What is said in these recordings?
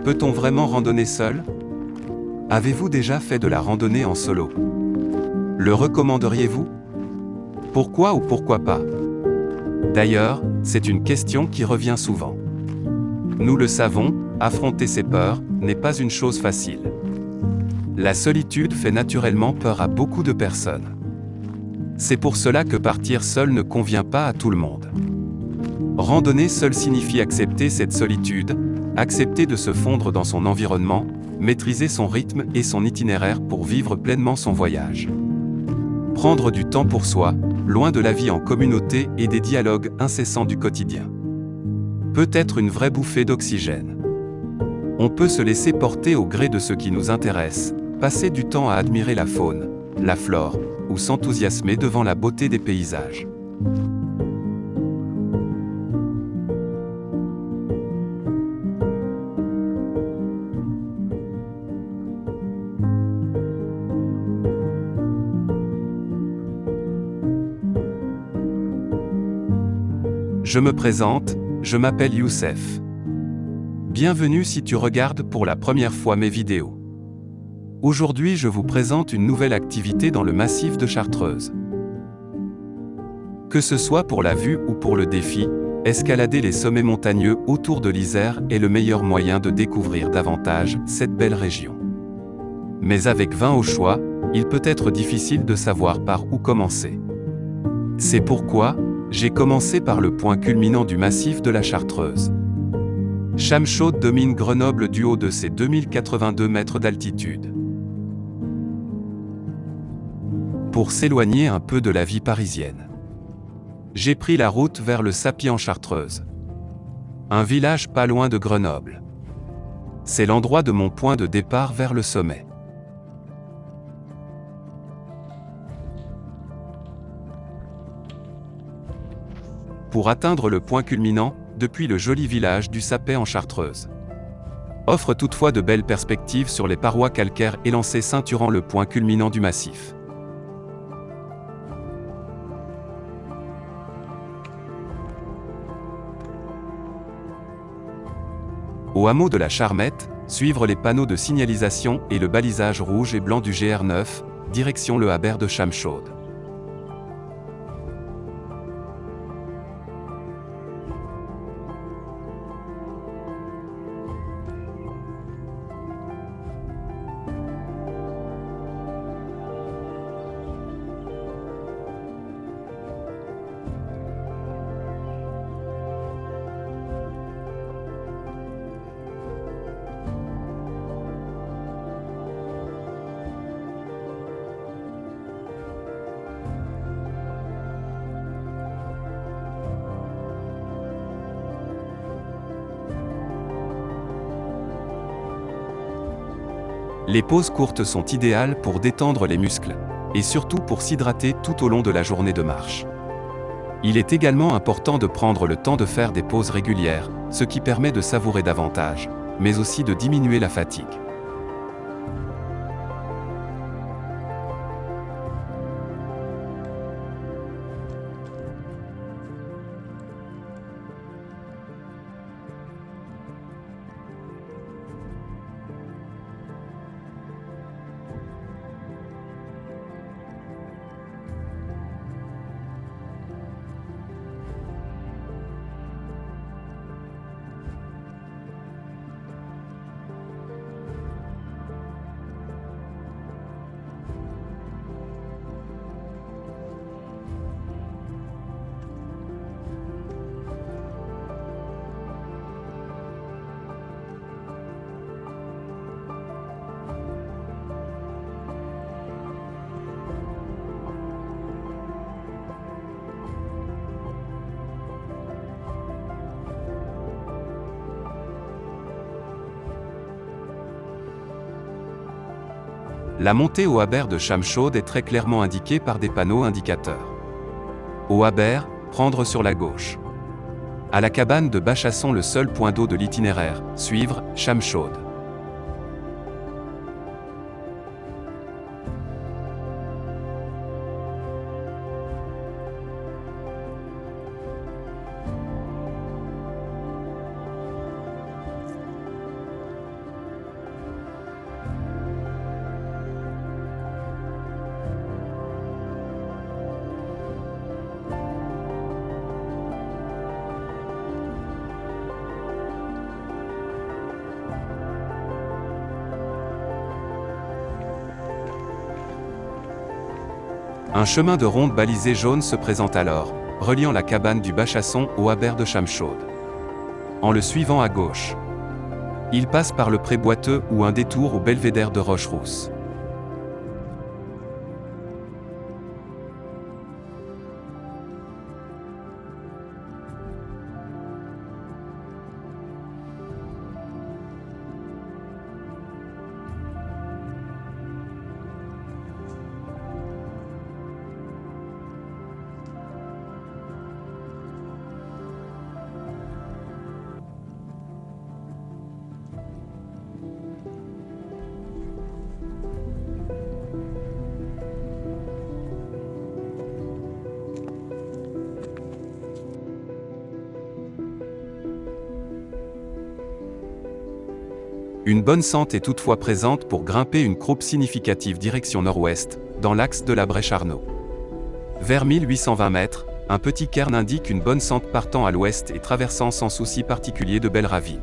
Peut-on vraiment randonner seul? Avez-vous déjà fait de la randonnée en solo? Le recommanderiez-vous? Pourquoi ou pourquoi pas? D'ailleurs, c'est une question qui revient souvent. Nous le savons, affronter ses peurs n'est pas une chose facile. La solitude fait naturellement peur à beaucoup de personnes. C'est pour cela que partir seul ne convient pas à tout le monde. Randonner seul signifie accepter cette solitude, accepter de se fondre dans son environnement, maîtriser son rythme et son itinéraire pour vivre pleinement son voyage. Prendre du temps pour soi, loin de la vie en communauté et des dialogues incessants du quotidien. Peut être une vraie bouffée d'oxygène. On peut se laisser porter au gré de ce qui nous intéresse, passer du temps à admirer la faune, la flore, ou s'enthousiasmer devant la beauté des paysages. Je me présente, je m'appelle Youssef. Bienvenue si tu regardes pour la première fois mes vidéos. Aujourd'hui je vous présente une nouvelle activité dans le massif de Chartreuse. Que ce soit pour la vue ou pour le défi, escalader les sommets montagneux autour de l'Isère est le meilleur moyen de découvrir davantage cette belle région. Mais avec 20 au choix, il peut être difficile de savoir par où commencer. C'est pourquoi, j'ai commencé par le point culminant du massif de la Chartreuse. Chamchaude domine Grenoble du haut de ses 2082 mètres d'altitude. Pour s'éloigner un peu de la vie parisienne, j'ai pris la route vers le Sapy en Chartreuse. Un village pas loin de Grenoble. C'est l'endroit de mon point de départ vers le sommet. Pour atteindre le point culminant, depuis le joli village du Sapet en Chartreuse, offre toutefois de belles perspectives sur les parois calcaires élancées ceinturant le point culminant du massif. Au hameau de la Charmette, suivre les panneaux de signalisation et le balisage rouge et blanc du GR9, direction le Habert de Chamchaude. Les pauses courtes sont idéales pour détendre les muscles, et surtout pour s'hydrater tout au long de la journée de marche. Il est également important de prendre le temps de faire des pauses régulières, ce qui permet de savourer davantage, mais aussi de diminuer la fatigue. La montée au Habert de Chamchaude est très clairement indiquée par des panneaux indicateurs. Au Habert, prendre sur la gauche. À la cabane de Bachasson, le seul point d'eau de l'itinéraire, suivre Chamchaude. Un chemin de ronde balisé jaune se présente alors, reliant la cabane du Bachasson au haber de Chamchaude. En le suivant à gauche, il passe par le pré boiteux ou un détour au belvédère de Rocherousse. Une bonne sente est toutefois présente pour grimper une croupe significative direction nord-ouest, dans l'axe de la Brèche Arnaud. Vers 1820 mètres, un petit cairn indique une bonne sente partant à l'ouest et traversant sans souci particulier de belles ravines.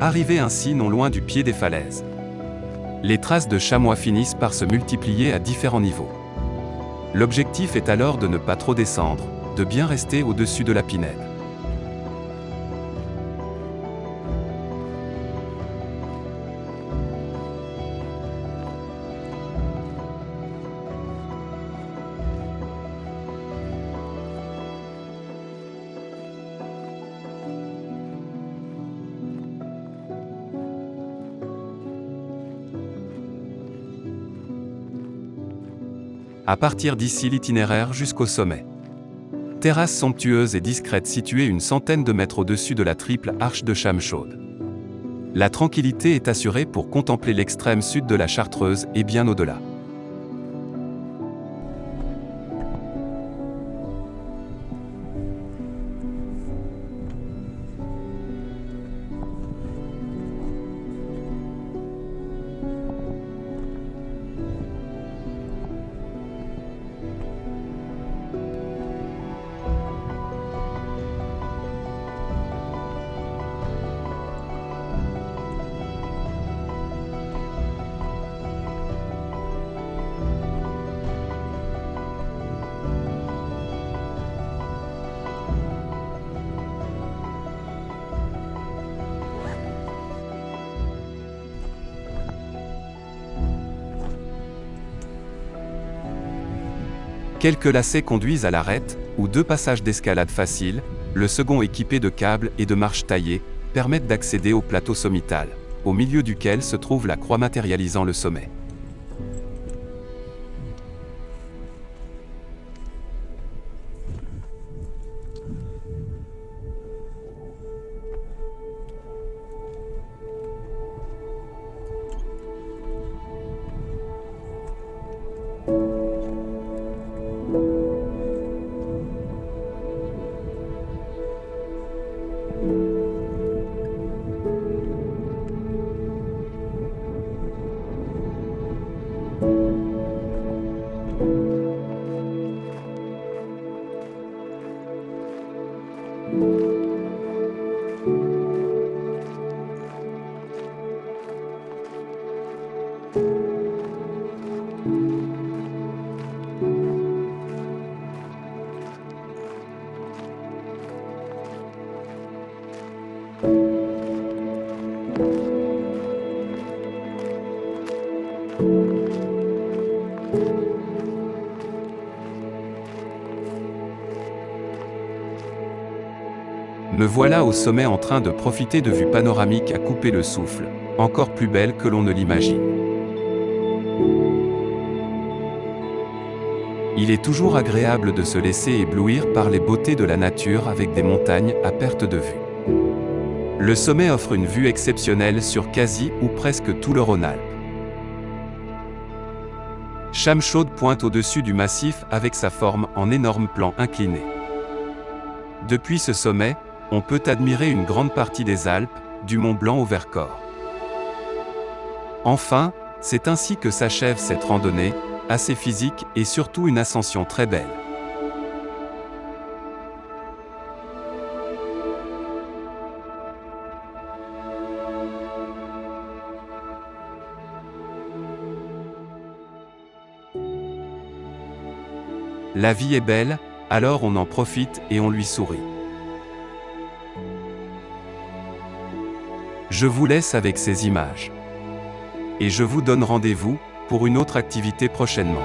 Arrivé ainsi non loin du pied des falaises, les traces de chamois finissent par se multiplier à différents niveaux. L'objectif est alors de ne pas trop descendre, de bien rester au-dessus de la pinède. À partir d'ici l'itinéraire jusqu'au sommet. Terrasse somptueuse et discrète située une centaine de mètres au-dessus de la triple arche de Chamchaude. La tranquillité est assurée pour contempler l'extrême sud de la Chartreuse et bien au-delà. Quelques lacets conduisent à l'arête, où deux passages d'escalade faciles, le second équipé de câbles et de marches taillées, permettent d'accéder au plateau sommital, au milieu duquel se trouve la croix matérialisant le sommet. Me voilà au sommet en train de profiter de vues panoramiques à couper le souffle, encore plus belles que l'on ne l'imagine. Il est toujours agréable de se laisser éblouir par les beautés de la nature avec des montagnes à perte de vue. Le sommet offre une vue exceptionnelle sur quasi ou presque tout le Rhône-Alpes. Chamchaude pointe au-dessus du massif avec sa forme en énorme plan incliné. Depuis ce sommet, on peut admirer une grande partie des Alpes, du Mont Blanc au Vercors. Enfin, c'est ainsi que s'achève cette randonnée, assez physique et surtout une ascension très belle. La vie est belle, alors on en profite et on lui sourit. Je vous laisse avec ces images. Et je vous donne rendez-vous pour une autre activité prochainement.